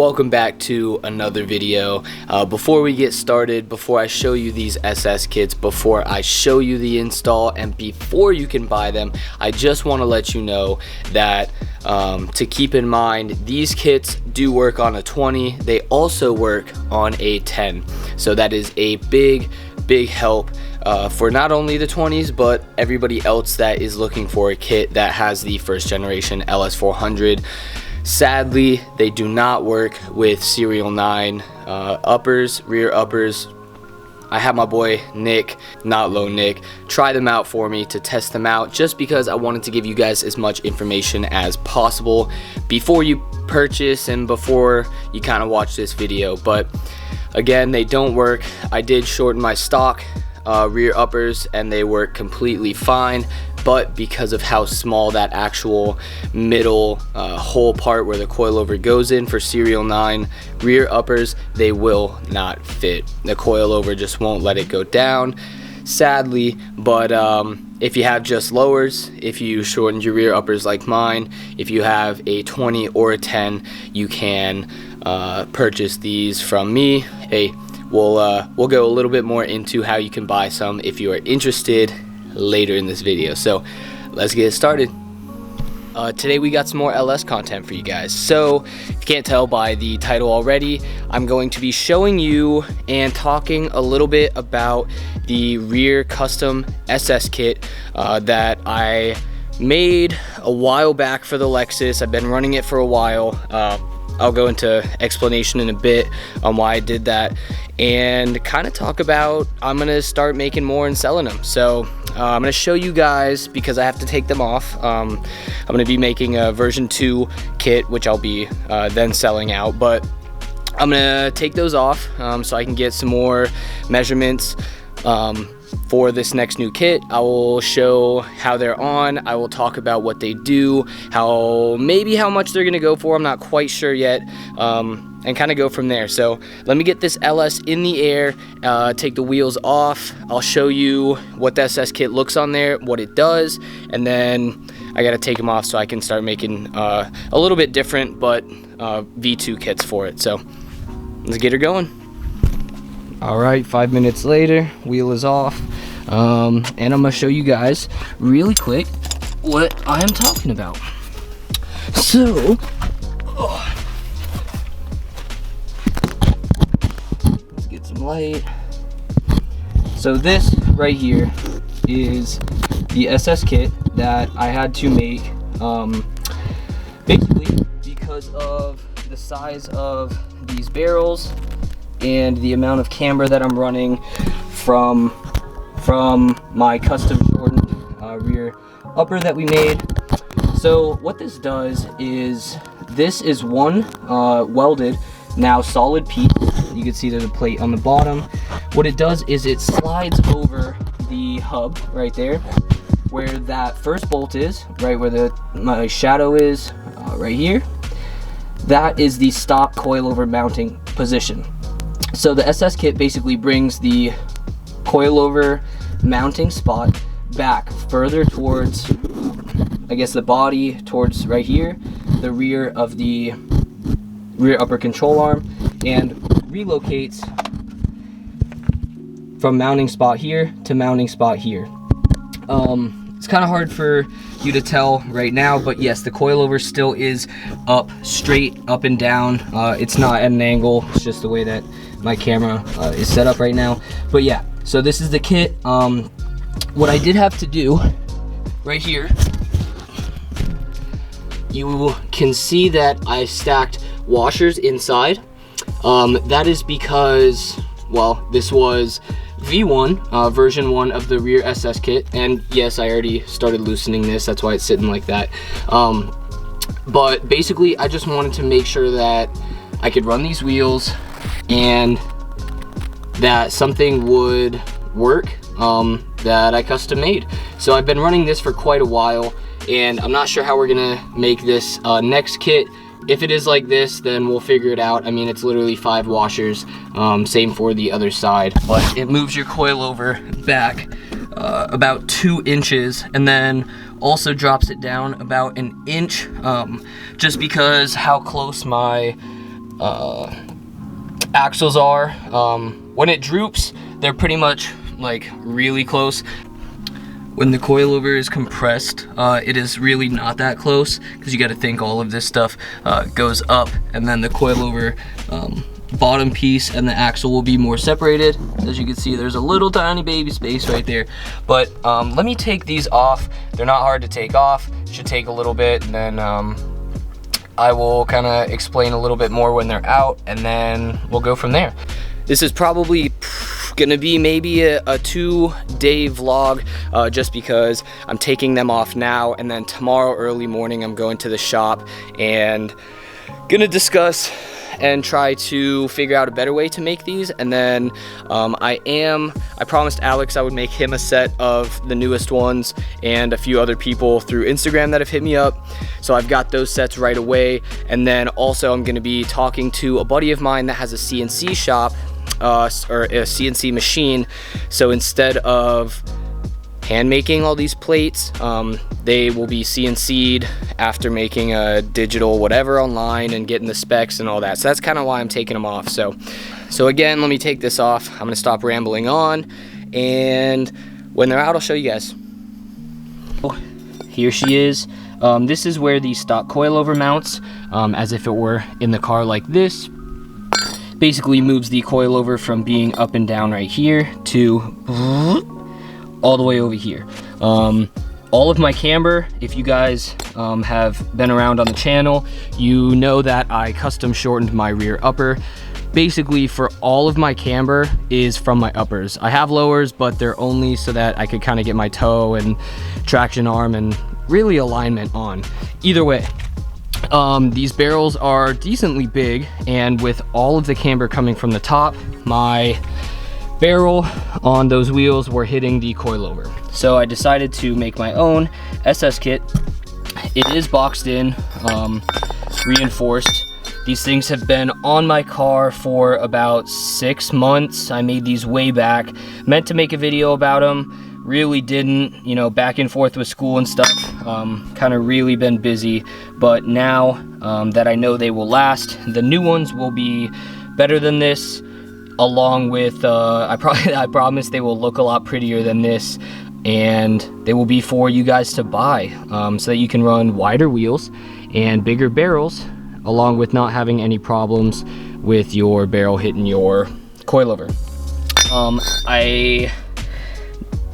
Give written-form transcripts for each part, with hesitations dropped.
welcome back to another video. Before we get started, before I show you these SS kits, before I show you the install, and before you can buy them, I just want to let you know that to keep in mind, these kits do work on a 20. They also work on a 10, so that is a big help for not only the 20s but everybody else that is looking for a kit that has the first generation LS400. Sadly, they do not work with Serial 9 rear uppers. I had my boy Nick, not Low Nick, try them out for me to test them out, just because I wanted to give you guys as much information as possible before you purchase and before you kind of watch this video. But again, they don't work. I did shorten my stock rear uppers and they work completely fine, but because of how small that actual middle hole part where the coilover goes in for Serial 9 rear uppers, they will not fit. The coilover just won't let it go down, sadly. But if you have just lowers, if you shortened your rear uppers like mine, if you have a 20 or a 10, you can purchase these from me. Hey, we'll go a little bit more into how you can buy some if you are interested later in this video. So let's get started. Today we got some more LS content for you guys. So if you can't tell by the title already, I'm going to be showing you and talking a little bit about the rear custom SS kit that I made a while back for the Lexus. I've been running it for a while. I'll go into explanation in a bit on why I did that, and kind of talk about I'm gonna start making more and selling them. So I'm gonna show you guys, because I have to take them off. I'm gonna be making a version 2 kit, which I'll be then selling out, but I'm gonna take those off so I can get some more measurements for this next new kit. I will show how they're on. I will talk about what they do, maybe how much they're gonna go for, I'm not quite sure yet, and kind of go from there. So let me get this LS in the air, take the wheels off. I'll show you what the SS kit looks on there, what it does, and then I gotta take them off so I can start making a little bit different but V2 kits for it. So let's get her going. Alright, 5 minutes later, wheel is off, and I'm going to show you guys really quick what I am talking about. So, let's get some light. So this right here is the SS kit that I had to make, basically because of the size of these barrels and the amount of camber that I'm running from my custom shortened rear upper that we made. So what this does is, this is one welded, now solid piece. You can see there's a plate on the bottom. What it does is it slides over the hub right there, where that first bolt is, right where my shadow is, right here. That is the stock coilover mounting position. So the SS kit basically brings the coilover mounting spot back further towards, I guess, the body, towards right here, the rear of the rear upper control arm, and relocates from mounting spot here to mounting spot here. It's kind of hard for you to tell right now, but yes, the coilover still is up, straight up and down. It's not at an angle, it's just the way that my camera is set up right now. But yeah, so this is the kit. What I did have to do right here, you can see that I stacked washers inside. That is because, well, this was V1, version 1 of the rear SS kit, and yes, I already started loosening this, that's why it's sitting like that. But basically, I just wanted to make sure that I could run these wheels and that something would work that I custom made. So I've been running this for quite a while, and I'm not sure how we're gonna make this next kit. If it is like this, then we'll figure it out. I mean, it's literally 5 washers, same for the other side, but it moves your coilover back about 2 inches, and then also drops it down about an inch, just because how close my axles are. When it droops, they're pretty much like really close. When the coilover is compressed, it is really not that close, because you got to think all of this stuff goes up, and then the coilover bottom piece and the axle will be more separated. As you can see, there's a little tiny baby space right there. But let me take these off. They're not hard to take off. Should take a little bit, and then I will kind of explain a little bit more when they're out, and then we'll go from there. This is probably gonna be maybe a 2-day vlog, just because I'm taking them off now, and then tomorrow early morning I'm going to the shop and gonna discuss and try to figure out a better way to make these. And then I promised Alex I would make him a set of the newest ones, and a few other people through Instagram that have hit me up. So I've got those sets right away. And then also I'm gonna be talking to a buddy of mine that has a CNC shop, or a CNC machine. So instead of hand making all these plates, they will be CNC'd after making a digital whatever online and getting the specs and all that. So that's kind of why I'm taking them off. So again, let me take this off. I'm gonna stop rambling on, and when they're out, I'll show you guys. Here she is. This is where the stock coilover mounts, as if it were in the car like this. Basically moves the coilover from being up and down right here to all the way over here. All of my camber, if you guys have been around on the channel, you know that I custom shortened my rear upper. Basically, for all of my camber is from my uppers. I have lowers, but they're only so that I could kind of get my toe and traction arm and really alignment on. Either way, these barrels are decently big, and with all of the camber coming from the top, my barrel on those wheels were hitting the coilover. So I decided to make my own SS kit. It is boxed in, reinforced. These things have been on my car for about 6 months. I made these way back. Meant to make a video about them, really didn't, you know, back and forth with school and stuff. Kind of really been busy, but now that I know they will last, the new ones will be better than this, along with, I promise they will look a lot prettier than this, and they will be for you guys to buy, so that you can run wider wheels and bigger barrels, along with not having any problems with your barrel hitting your coilover.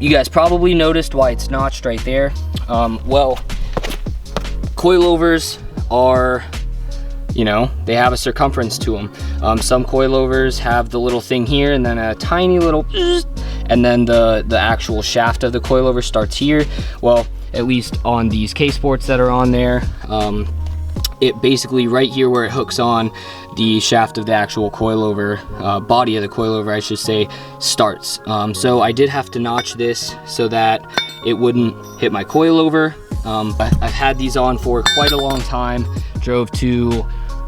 You guys probably noticed why it's notched right there. Well, coilovers are, you know, they have a circumference to them. Some coilovers have the little thing here and then a tiny little, and then the actual shaft of the coilover starts here. Well, at least on these K-Sports that are on there, it basically right here where it hooks on, the shaft of the actual coilover, body of the coilover I should say, starts. So I did have to notch this so that it wouldn't hit my coilover. I've had these on for quite a long time. Drove to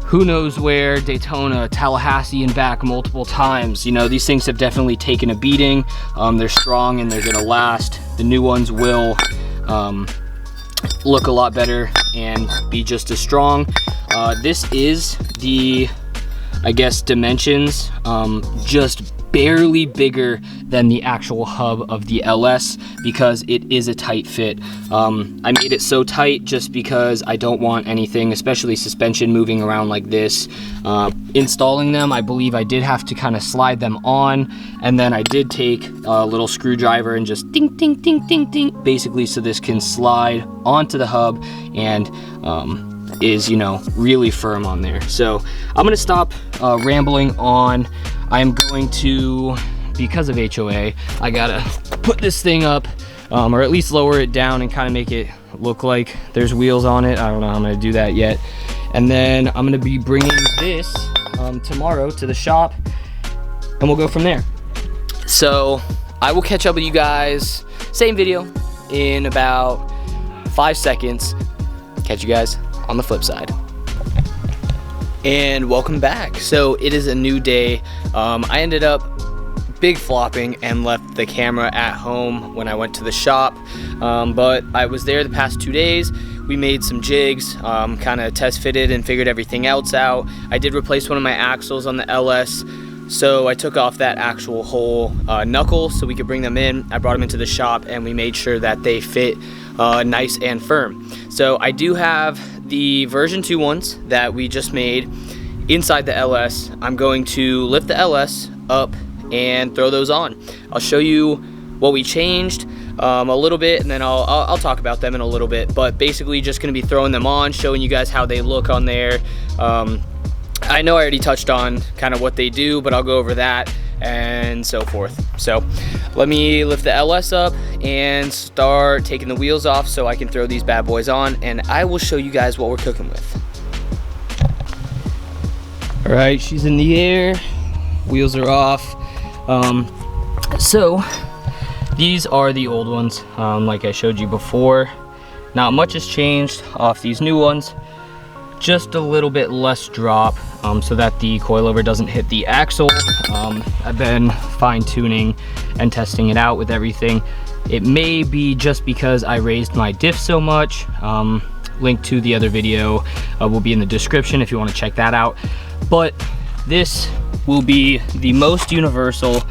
who knows where, Daytona, Tallahassee and back multiple times. You know, these things have definitely taken a beating. They're strong and they're gonna last. The new ones will look a lot better and be just as strong. This is the, I guess, dimensions, just barely bigger than the actual hub of the LS, because it is a tight fit. I made it so tight just because I don't want anything, especially suspension, moving around like this. Installing them, I believe I did have to kind of slide them on, and then I did take a little screwdriver and just ding, ding, ding, ding, ding, basically so this can slide onto the hub and is, you know, really firm on there. So I'm gonna stop rambling on. I'm going to, because of HOA, I gotta put this thing up, or at least lower it down and kind of make it look like there's wheels on it. I don't know how I'm gonna do that yet. And then I'm gonna be bringing this tomorrow to the shop, and we'll go from there. So I will catch up with you guys, same video, in about 5 seconds. Catch you guys on the flip side. And welcome back. So it is a new day. I ended up big flopping and left the camera at home when I went to the shop, but I was there the past 2 days. we made some jigs, kind of test fitted and figured everything else out. I did replace one of my axles on the LS, so I took off that actual whole knuckle so we could bring them in. I brought them into the shop and we made sure that they fit nice and firm. So I do have the version 2 ones that we just made inside the LS. I'm going to lift the LS up and throw those on. I'll show you what we changed a little bit, and then I'll talk about them in a little bit, but basically just going to be throwing them on, showing you guys how they look on there. I know I already touched on kind of what they do, but I'll go over that and so forth. So let me lift the LS up and start taking the wheels off so I can throw these bad boys on, and I will show you guys what we're cooking with. All right, she's in the air, wheels are off. So these are the old ones, like I showed you before. Not much has changed off these new ones, just a little bit less drop, so that the coilover doesn't hit the axle. I've been fine-tuning and testing it out with everything. It may be just because I raised my diff so much. Link to the other video will be in the description if you want to check that out. But this will be the most universal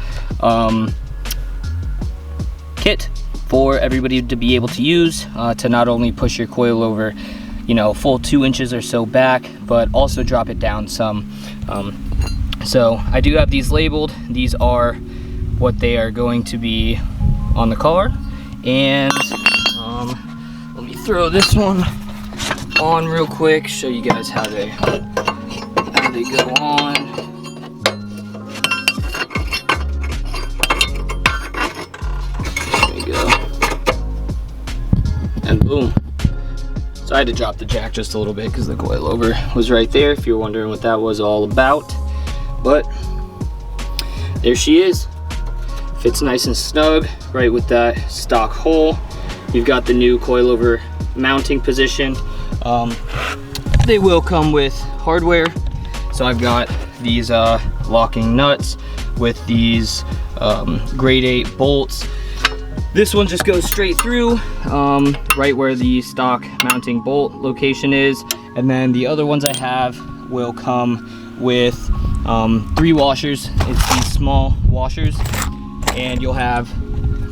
kit for everybody to be able to use, to not only push your coilover, you know, full 2 inches or so back, but also drop it down some. So I do have these labeled. These are what they are going to be on the car. And let me throw this one on real quick, show you guys how they go on. There you go. And boom. So I had to drop the jack just a little bit because the coilover was right there, if you're wondering what that was all about. But there she is. Fits nice and snug right with that stock hole. You've got the new coilover mounting position. They will come with hardware. So I've got these locking nuts with these grade 8 bolts. This one just goes straight through, right where the stock mounting bolt location is. And then the other ones I have will come with 3 washers. It's these small washers. And you'll have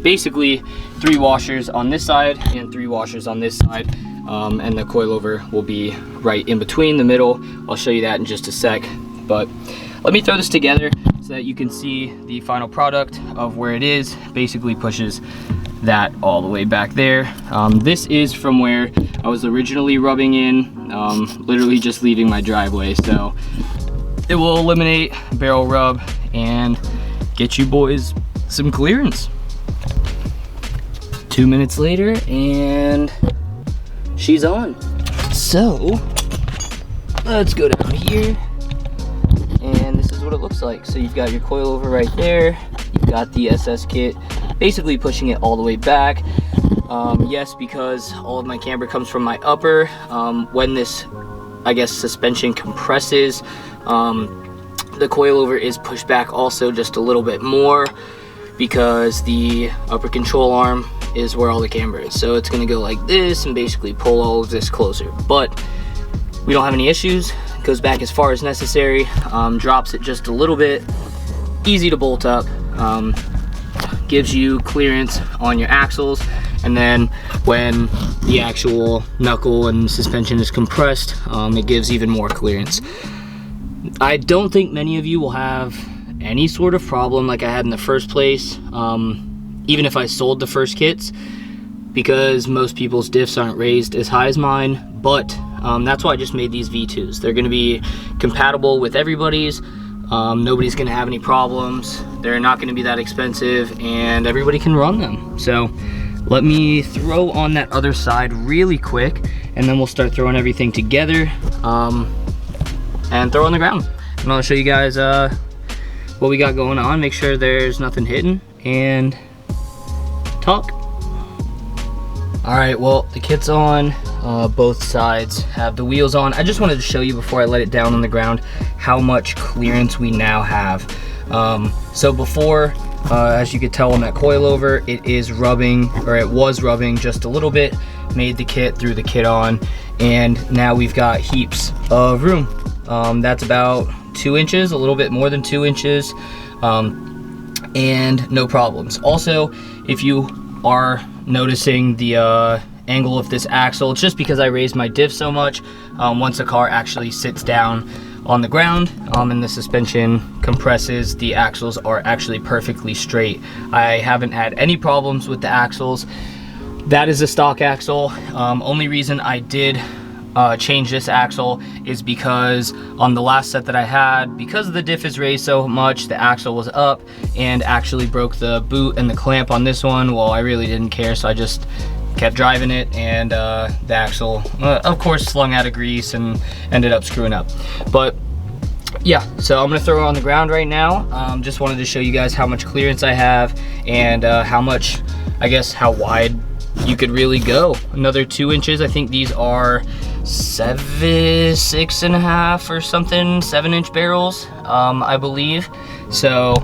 basically 3 washers on this side and 3 washers on this side. And the coilover will be right in between the middle. I'll show you that in just a sec. But let me throw this together so that you can see the final product of where it is. Basically pushes that all the way back there. This is from where I was originally rubbing in, literally just leaving my driveway. So it will eliminate barrel rub and get you boys some clearance. 2 minutes later and she's on. So let's go down here, and this is what it looks like. So you've got your coilover right there, you've got the SS kit basically pushing it all the way back. Yes, because all of my camber comes from my upper. When this, I guess, suspension compresses, the coilover is pushed back also just a little bit more, because the upper control arm is where all the camber is. So it's gonna go like this and basically pull all of this closer. But we don't have any issues. It goes back as far as necessary, drops it just a little bit, easy to bolt up, gives you clearance on your axles. And then when the actual knuckle and suspension is compressed, it gives even more clearance. I don't think many of you will have any sort of problem like I had in the first place, even if I sold the first kits, because most people's diffs aren't raised as high as mine. But that's why I just made these V2s. They're going to be compatible with everybody's. Nobody's going to have any problems. They're not going to be that expensive, and everybody can run them. So let me throw on that other side really quick, and then we'll start throwing everything together and throw on the ground. And I'll show you guys what we got going on, make sure there's nothing hidden, and talk. All right, well, the kit's on. Both sides have the wheels on. I just wanted to show you before I let it down on the ground how much clearance we now have. So before, as you could tell on that coilover, it is rubbing, or it was rubbing just a little bit made the kit, threw the kit on, and now we've got heaps of room. That's about 2 inches, a little bit more than 2 inches, and no problems. Also, if you are noticing the angle of this axle, it's just because I raised my diff so much. Once the car actually sits down on the ground and the suspension compresses, the axles are actually perfectly straight. I haven't had any problems with the axles. That is a stock axle. Only reason I did change this axle is because on the last set that I had, because the diff is raised so much, the axle was up and actually broke the boot and the clamp on this one. Well, I really didn't care, so I just kept driving it, and the axle of course slung out of grease and ended up screwing up. But yeah, so I'm gonna throw it on the ground right now. Just wanted to show you guys how much clearance I have and how much, I guess, how wide you could really go. Another 2 inches. I think these are 6.5 or something, 7-inch barrels, I believe. So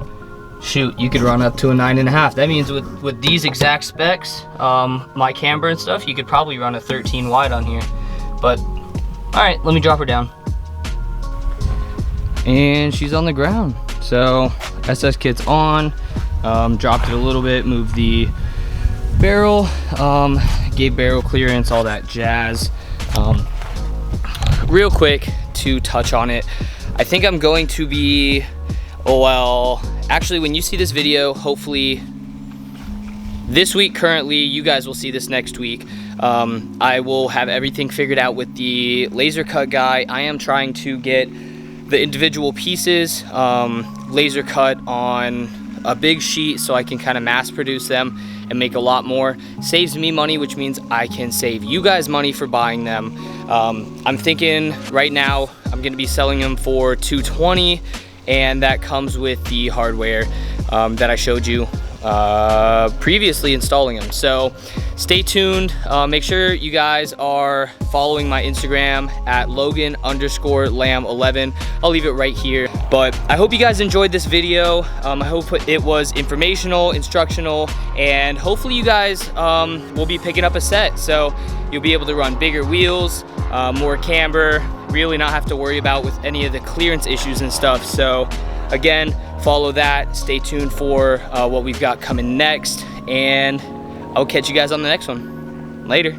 shoot, you could run up to a 9.5. That means with these exact specs, my camber and stuff, you could probably run a 13 wide on here. But all right, let me drop her down. And she's on the ground. So SS kit's on. Dropped it a little bit, moved the barrel, gave barrel clearance, all that jazz. Real quick to touch on it, I think I'm going to be, well, actually when you see this video, hopefully this week currently, you guys will see this next week. I will have everything figured out with the laser cut guy. I am trying to get the individual pieces laser cut on a big sheet so I can kind of mass produce them and make a lot more. Saves me money, which means I can save you guys money for buying them. I'm thinking right now I'm gonna be selling them for $220, and that comes with the hardware that I showed you previously installing them. So stay tuned. Make sure you guys are following my Instagram at Logan_Lamb11. I'll leave it right here. But I hope you guys enjoyed this video. I hope it was informational, instructional, and hopefully you guys will be picking up a set. So you'll be able to run bigger wheels, more camber, really not have to worry about with any of the clearance issues and stuff. So again, follow that. Stay tuned for what we've got coming next, and I'll catch you guys on the next one. Later.